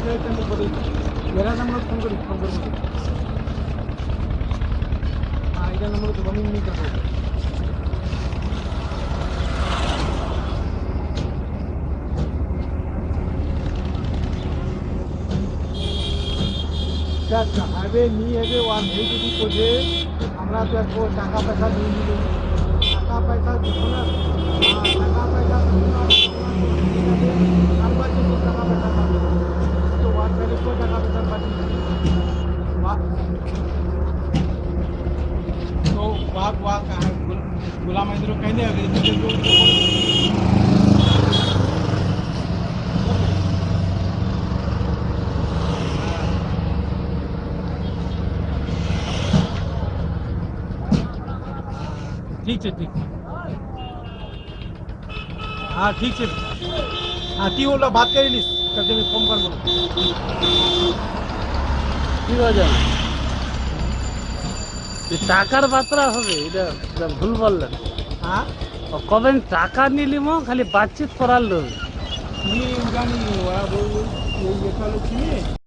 मेरा number phone करो हाँ इधर नंबर तो बनी नहीं कर पाओगे হাইবে নিয়ে হেবে ওয়ান ভেই যদি কোজে আমরা তো এক টাকা পয়সা দিয়ে দিল টাকা পয়সা দিব না টাকা পয়সা আর বাকি টাকা পয়সা তো ওয়ান ভেই কো টাকা পয়সা বাকি तो वाक वाक गुलाम इधर कहने अगर मुझे जो ठीक है ठीक हाँ ठीक है हाँ ती बोला बात करी लिस कल जब फोन कर बोलो কি বাজার টাকার বাতরা হবে এটা ভুল বললেন हाँ কবেন টাকা নিলিমো খালি বাতচিত করার লোক ये उगानी वाला बोल ये चलो चाहिए